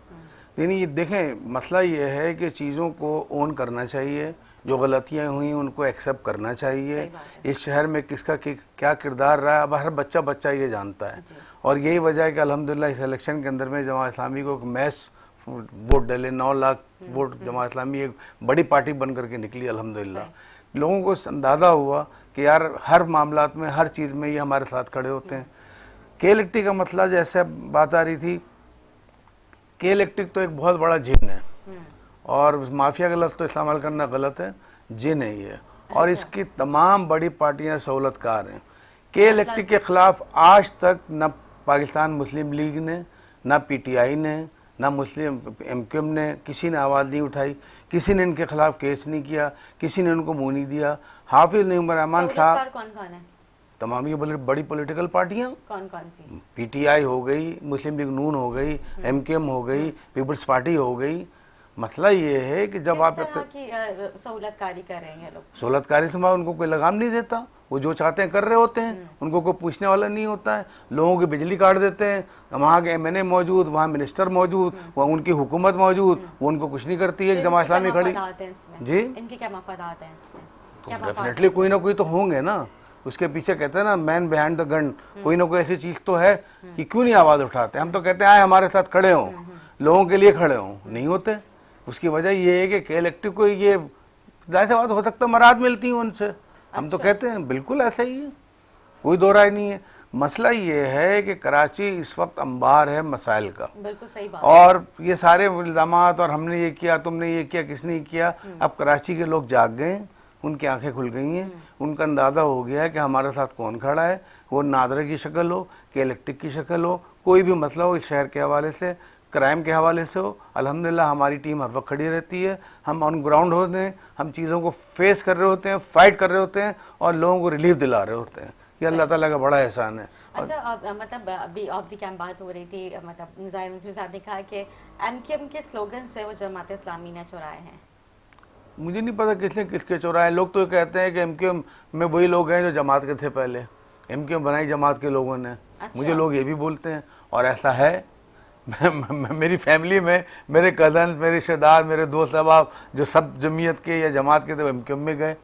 यानी ये देखें, मसला ये है कि चीज़ों को ओन करना चाहिए, जो गलतियाँ हुई उनको एक्सेप्ट करना चाहिए। इस शहर में किसका क्या किरदार रहा है अब हर बच्चा ये जानता है, और यही वजह है कि अल्हम्दुलिल्लाह इस इलेक्शन के अंदर में जमात इस्लामी को मैस वोट डले, 9 लाख वोट जमात इस्लामी एक बड़ी पार्टी बन करके निकली अल्हम्दुलिल्लाह। लोगों को अंदाज़ा हुआ कि यार हर मामलात में, हर चीज़ में ये हमारे साथ खड़े होते हैं। के इलेक्ट्रिक का मसला जैसे बात आ रही थी, के इलेक्ट्रिक तो एक बहुत बड़ा जिन है, और माफिया का लफ्ज़ तो इस्तेमाल करना गलत है, जिन है ये। और इसकी तमाम बड़ी पार्टियां सहूलतकार हैं। के इलेक्ट्रिक के खिलाफ आज तक न पाकिस्तान मुस्लिम लीग ने, न पीटीआई ने, न मुस्लिम एमक्यूएम ने, किसी ने आवाज़ नहीं उठाई, किसी ने इनके खिलाफ केस नहीं किया, किसी ने उनको मुंह नहीं दिया। हाफिज़ नईम रहमान साहब, कौन-कौन है? तमाम ये बड़ी पॉलिटिकल पार्टियां, कौन-कौन सी? पीटीआई हो गई, मुस्लिम लीग नून हो गई, एमक्यूएम हो गई, पीपल्स पार्टी हो गई। मसला ये है कि जब आप सहूलतकारी कर रहे हैं लोग, सहूलतकारी से उनको कोई लगाम नहीं देता, वो जो चाहते हैं कर रहे होते हैं, उनको कोई पूछने वाला नहीं होता है। लोगों की बिजली काट देते हैं, वहाँ के एमएनए मौजूद, वहाँ मिनिस्टर मौजूद, वहाँ उनकी हुकूमत मौजूद, वो उनको कुछ नहीं करती है। जमात इस्लामी खड़ी जी, इनके क्या मफादात हैं इसमें? तो डेफिनेटली कोई ना कोई तो होंगे ना, उसके पीछे कहते हैं ना मैन बिहाइंड द गन, कोई ना कोई ऐसी चीज तो है कि क्यों नहीं आवाज उठाते। हम तो कहते हैं आए हमारे साथ खड़े हों, लोगों के लिए खड़े हों, नहीं होते। उसकी वजह ये है कि के इलेक्ट्रिक को ये जाहिर सी बात हो सकता है मराद मिलती है उनसे, हम तो कहते हैं बिल्कुल ऐसा ही है, कोई दो राय नहीं है। मसला ये है कि कराची इस वक्त अंबार है मसाइल का, बिल्कुल सही बात। और ये सारे इल्जामात और हमने ये किया, तुमने ये किया, किसने किया, अब कराची के लोग जाग गए, उनकी आंखें खुल गई हैं, उनका अंदाज़ा हो गया है कि हमारे साथ कौन खड़ा है। वो नादरा की शक्ल हो, के इलेक्ट्रिक की शक्ल हो, कोई भी मसला हो इस शहर के हवाले से, क्राइम के हवाले से हो, अल्हम्दुलिल्लाह हमारी टीम हर वक्त खड़ी रहती है। हम ऑन ग्राउंड होते हैं, हम चीज़ों को फेस कर रहे होते हैं, फाइट कर रहे होते हैं, और लोगों को रिलीफ दिला रहे होते हैं। ये अल्लाह ताला का बड़ा एहसान है। अच्छा, मतलब अभी ऑफ द कैंप बात हो रही थी, मतलब ज़ाहिर मंसूरी साहब ने कहा कि एमक्यूएम के स्लोगन्स जो वो जमात इस्लामी ने चुराए हैं। मुझे नहीं पता किसने किसके चुराए। लोग तो कहते हैं कि एमक्यूएम में वही लोग हैं जो जमात के थे पहले, एमक्यूएम बनाई जमात के लोगों ने। अच्छा। मुझे लोग ये भी बोलते हैं, और ऐसा है। मेरी फैमिली में मेरे कजन, मेरे रिश्तेदार, मेरे दोस्त अहबाब जो सब जमीयत के या जमात के थे एमक्यूएम में गए।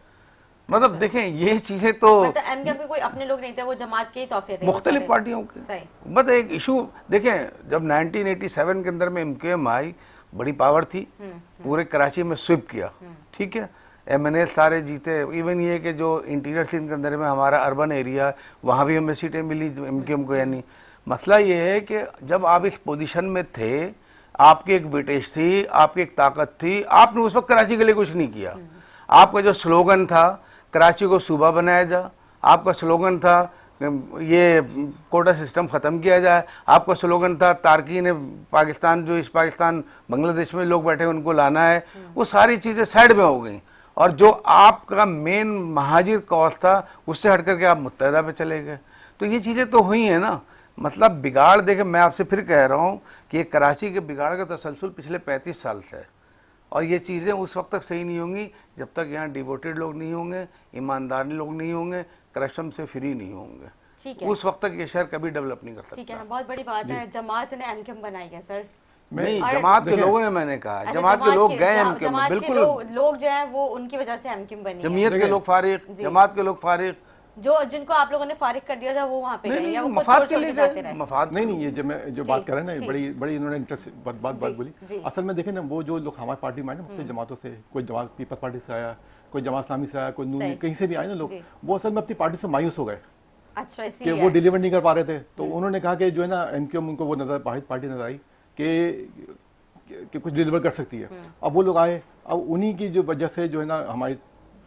मतलब देखें ये चीजें तो मतलब एमक्यूएम के कोई अपने लोग नहीं थे, वो जमात के ही तोहफे थे, मुख्तलिफ पार्टियों के। बस एक इशू देखें, जब 1987 के अंदर में एमक्यूएम आई, बड़ी पावर थी, पूरे कराची में स्वीप किया, ठीक है, एमएनए सारे जीते। इवन ये कि जो इंटीरियर सिंध के अंदर में हमारा अर्बन एरिया, वहाँ भी हमें सीटें मिली एमक्यूएम को। यानी मसला ये है कि जब आप इस पोजीशन में थे, आपकी एक वेटेज थी, आपकी एक ताकत थी, आपने उस वक्त कराची के लिए कुछ नहीं किया। आपका जो स्लोगन था कराची को सूबा बनाया जा, आपका स्लोगन था ये कोटा सिस्टम ख़त्म किया जाए, आपका स्लोगन था तारकीन पाकिस्तान, जो इस पाकिस्तान बांग्लादेश में लोग बैठे उनको लाना है। वो सारी चीज़ें साइड में हो गई, और जो आपका मेन महाजिर कॉज था उससे हट करके आप मुत्तहदा पे चले गए। तो ये चीज़ें तो हुई हैं ना। मतलब बिगाड़, देखे मैं आपसे फिर कह रहा हूँ कि ये कराची के बिगाड़ का तसलसल पिछले 35 साल से है, और ये चीज़ें उस वक्त तक सही नहीं होंगी जब तक यहाँ डिवोटेड लोग नहीं होंगे, ईमानदार लोग नहीं होंगे, करप्शन से फ्री नहीं होंगे। उस वक्त तक ये शहर कभी डेवलप नहीं कर सकता। ठीक है, बहुत बड़ी बात है। जमात ने एमक्यूएम बनाई है सर? नहीं, जमात के लोगों ने, मैंने कहा जमात के लोग गए एमक्यूएम, बिल्कुल लोग जो है वो उनकी वजह से एमक्यूएम बनी। जमीयत के लोग फारिग, जमात के लोग फारिग, जो जिनको आप लोगों ने फारिग कर दिया था वो वहाँ पे गए या वो मफाद के लिए मफाद नहीं, ये जो बात कर रहे हैं ना, बड़ी बड़ी इन्होंने इंटरेस्ट बात बोली। असल में देखें ना, वो जो लोग हमारी पार्टी में आए ना, मुख्तलिफ जमातों से, कोई जमात पीपल्स पार्टी से आया, कोई जमात इस्लामी से आया, कोई नून, कहीं से भी आए ना लोग, वो असल में अपनी पार्टी से मायूस हो गए। अच्छा, कि वो डिलीवर नहीं कर पा रहे थे, तो उन्होंने कहा कि जो है ना एमक्यूएम, उनको वो नजर वाहिद पार्टी नजर आई कि कुछ डिलीवर कर सकती है। अब वो लोग आए, अब उन्हीं की जो वजह से जो है ना हमारी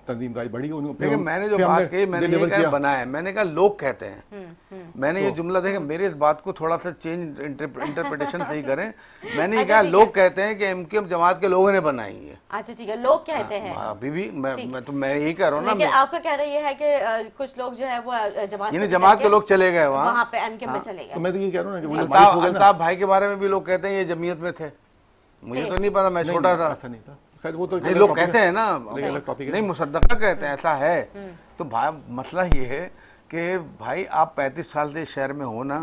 तंजीम गाय बढ़ी। लेकिन मैंने जो बात कही, मैंने ये कहा बनाया, मैंने कहा लोग कहते हैं, मैंने ये जुमला देखा, मेरे इस बात को थोड़ा सा चेंज इंटरप्रिटेशन सही करें। मैंने ये कहा लोग कहते हैं कि एमक्यूएम जमात के लोगों ने बनाई है। अच्छा ठीक है, लोग कहते हैं। अभी भी मैं यही कह रहा हूँ ना, आपका कहना ये है कि कुछ लोग जो है वो जमात के लोग चले गए वहाँ पे एमक्यूएम में चले गए। तो मैं तो ये कह रहा हूँ ना, अल्ताफ भाई के बारे में भी लोग कहते हैं ये जमीयत में थे, मुझे तो नहीं पता, मैं छोटा था। ऐसा नहीं था, खैर वो तो नहीं, लोग कहते हैं ना, नहीं मुसद्दका कहते हैं, ऐसा है। तो भाई मसला ये है कि भाई आप 35 साल से शहर में हो ना,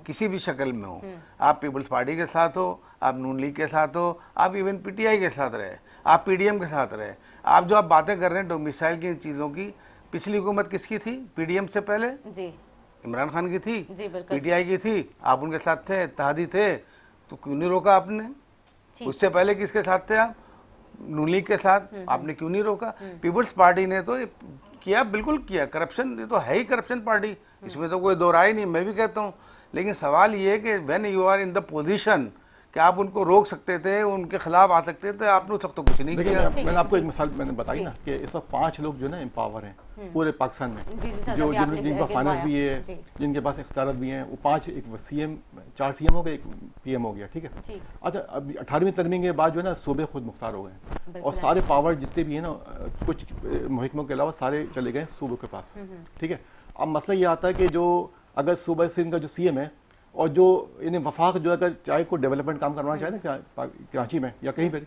किसी भी शक्ल में हो, आप पीपल्स पार्टी के साथ हो, आप नून लीग के साथ हो, आप इवन पीटीआई के साथ रहे, आप पीडीएम के साथ रहे, आप जो आप बातें कर रहे हैं डोमिसाइल की इन चीजों की, पिछली हुकूमत किसकी थी? पीडीएम से पहले इमरान खान की थी, पीटीआई की थी, आप उनके साथ थे, इत्तेहादी थे, तो क्यों नहीं रोका आपने? उससे पहले किसके साथ थे आप? नून लीग के साथ, आपने क्यों नहीं रोका? पीपल्स पार्टी ने तो किया, बिल्कुल किया। करप्शन, ये तो है ही करप्शन पार्टी, इसमें तो कोई दो राय नहीं, मैं भी कहता हूँ। लेकिन सवाल ये है कि when you are in the position कि आप उनको रोक सकते थे, उनके खिलाफ आ सकते थे, आपने उस वक्त तो कुछ नहीं किया। मैंने आपको एक मिसाल मैंने बताई ना कि इस वक्त 5 लोग जो ना एम्पावर हैं पूरे पाकिस्तान में, जो जिनके पास फाइनेंस भी है, जिनके पास इख्तियार भी हैं, वो 5, एक सीएम, 4 सीएम हो गए, एक पीएम हो गया, ठीक है। अच्छा, अब 18वीं तरमीम के बाद जो है ना सूबे खुद मुख्तार हो गए और सारे पावर जितने भी हैं ना, कुछ महकमों के अलावा सारे चले गए सूबे के पास, ठीक है। अब मसला ये आता है कि जो अगर सूबा सिंध का जो सीएम है और जो इन्हें वफाक जो अगर चाहे को डेवलपमेंट काम करवाना चाहे ना कराची में या कहीं पर,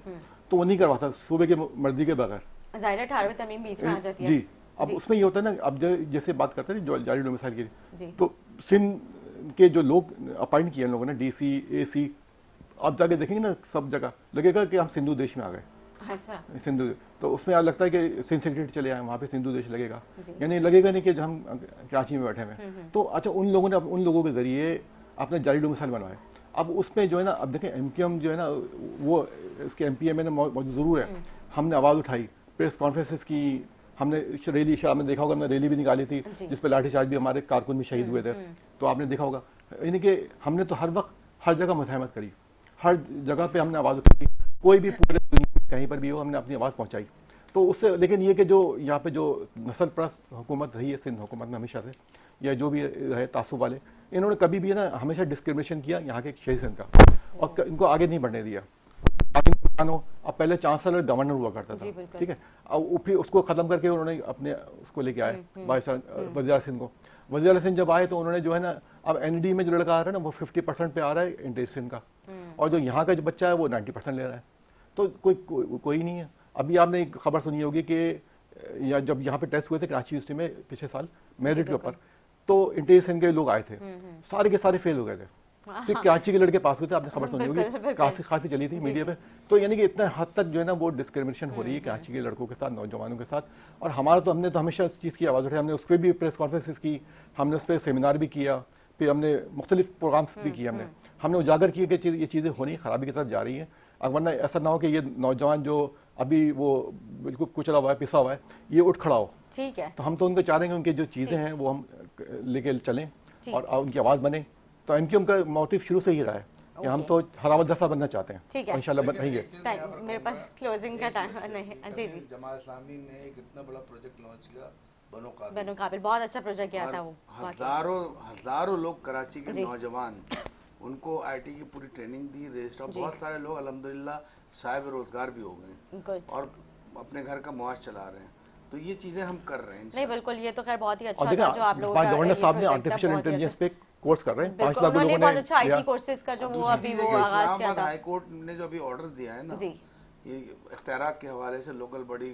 तो वो नहीं करवाता सूबे की मर्जी के बगैर। 18वीं तरमीम बीच में आ जाती है जी। अब उसमें ये होता है ना, अब जैसे बात करते हैं जो जारी डोमिसाइल की, तो सिंध के जो लोग अपॉइंट किए लोगों ने, डीसी, एसी, आप जाके देखेंगे ना सब जगह लगेगा कि हम सिंधु देश में आ गए। अच्छा। सिंधु, तो उसमें लगता है कि सिंध सेक्रेटरी चले आए, वहाँ पे सिंधु देश लगेगा, यानी लगेगा नहीं कि हम कराची में बैठे हुए। तो अच्छा, उन लोगों ने उन लोगों के जरिए अपने जारी डोमिसाइल बनवाए। अब उसमें जो है ना, अब देखें एमक्यूएम जो है ना, वो इसके एमपीए में मौजूद जरूर है, हमने आवाज़ उठाई, प्रेस कॉन्फ्रेंसेस की, हमने रैली, आपने देखा होगा, हमने रैली भी निकाली थी जिस पर लाठीचार्ज भी, हमारे कारकुन भी शहीद हुए थे, तो आपने देखा होगा। यानी कि हमने तो हर वक्त हर जगह मुज़ाहमत करी, हर जगह पे हमने आवाज़ उठाई, कोई भी पूरे दुनिया में कहीं पर भी हो हमने अपनी आवाज़ पहुँचाई। तो उससे, लेकिन ये कि जो यहाँ पे जो नस्ल परस्त हुकूमत रही है सिंध हुकूमत में हमेशा से, या जो भी रहे तासुब वाले, इन्होंने कभी भी ना हमेशा डिस्क्रिमिनेशन किया यहाँ के शहरी सिंध का, और इनको आगे नहीं बढ़ने दिया। अब पहले चांसलर गवर्नर हुआ करता था, ठीक है, अब फिर उसको खत्म करके उन्होंने अपने उसको लेके आए वज़ीर सिंध को। वज़ीर सिंध जब आए तो उन्होंने जो है ना, अब एनडी में जो लड़का आ रहा है ना वो 50% पे आ रहा है इंटर सिंध का, और जो यहाँ का जो बच्चा है वो 90% ले रहा है। तो कोई नहीं है। अभी आपने एक खबर सुनी होगी कि जब यहाँ पे टेस्ट हुए थे कराची यूनिवर्सिटी में पिछले साल मेरिट के ऊपर, तो इंटर सिंध के लोग आए थे, सारे के सारे फेल हो गए थे, सिर्फ कराची के लड़के पास हुए थे। आपने खबर सुनी होगी, खासी चली थी मीडिया पे। तो यानी कि इतना हद तक जो है ना वो डिस्क्रिमिनेशन हो रही है कराची के लड़कों के साथ, नौजवानों के साथ। और हमारा तो हमने तो हमेशा इस चीज़ की आवाज़ उठाई, हमने उस पर भी प्रेस कॉन्फ्रेंसेस की, हमने उस पर सेमिनार भी किया, फिर हमने मुख्तलिफ प्रोग्राम्स भी किए, हमने उजागर किए कि ये चीज़ें होनी खराबी की तरफ जा रही हैं। वरना ऐसा ना हो कि ये नौजवान जो अभी वो बिल्कुल कुचला हुआ है, पिसा हुआ है, ये उठ खड़ा हो। ठीक है, तो हम तो उनको चाह रहे हैं उनकी जो चीज़ें हैं वो हम लेके चलें और उनकी आवाज़ बने। तो एमक्यूएम का मोटिव शुरू से ही रहा है कि हम तो हरावत दस्ता बनना चाहते हैं। ठीक है, इंशाल्लाह बनेंगे। मेरे पास क्लोजिंग का टाइम नहीं। जी जी, जमात इस्लामी ने एक इतना बड़ा प्रोजेक्ट लॉन्च किया, बनो काबिल, बहुत अच्छा प्रोजेक्ट किया था वो। हजारों लोग कराची के नौजवान, उनको आईटी की पूरी ट्रेनिंग दी, रजिस्टर, बहुत सारे लोग अल्हम्दुलिल्लाह साहिब रोजगार भी हो गए और अपने घर का मुआश चला रहे हैं। तो ये चीजें हम कर रहे हैं। नहीं बिल्कुल, ये तो खैर बहुत ही अच्छा था जो आप लोगों का गवर्नर साहब ने आर्टिफिशियल इंटेलिजेंस पे कोर्स कर रहे हैं। 5 लाख लोगों ने बहुत अच्छा आईटी कोर्सेज का जो वो अभी वो आगाज किया था। हाई कोर्ट ने जो अभी ऑर्डर दिया है ना, ये इख्तियारात के हवाले से लोकल बड़ी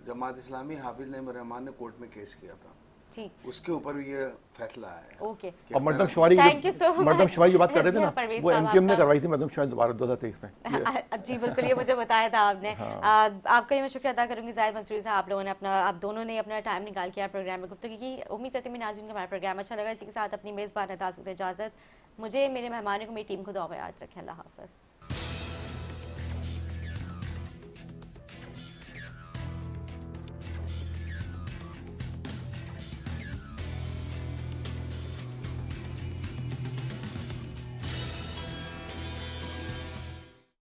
जमात इस्लामी हाफिज नईम रहमान ने कोर्ट में केस किया था जी, उसके ऊपर भी ये फैसला है। ओके, और मरदम शुमारी थैंक यू सो मच। मरदम शुमारी की बात कर रहे थे ना, परवेज वो साहब एमकेएम ने आपका। करवाई थी मरदम शुमारी दोबारा 2023 में। जी बिल्कुल, ये मुझे बताया था आपने। हाँ। आपका ये मैं शुक्रिया अदा करूंगी जाहिद मंसूरी साहब, आप लोगों ने अपना, आप दोनों ने अपना टाइम निकाल के प्रोग्राम में गुफ्तगू की। उम्मीद करती हूँ मेरे नाज़रीन को हमारा प्रोग्राम अच्छा लगा। इसी के साथ अपनी मेज़बान अदाज़ को इजाज़त, मुझे, मेरे मेहमानों को, मेरी टीम को दुआ में याद रखें। अल्लाह हाफ़िज़।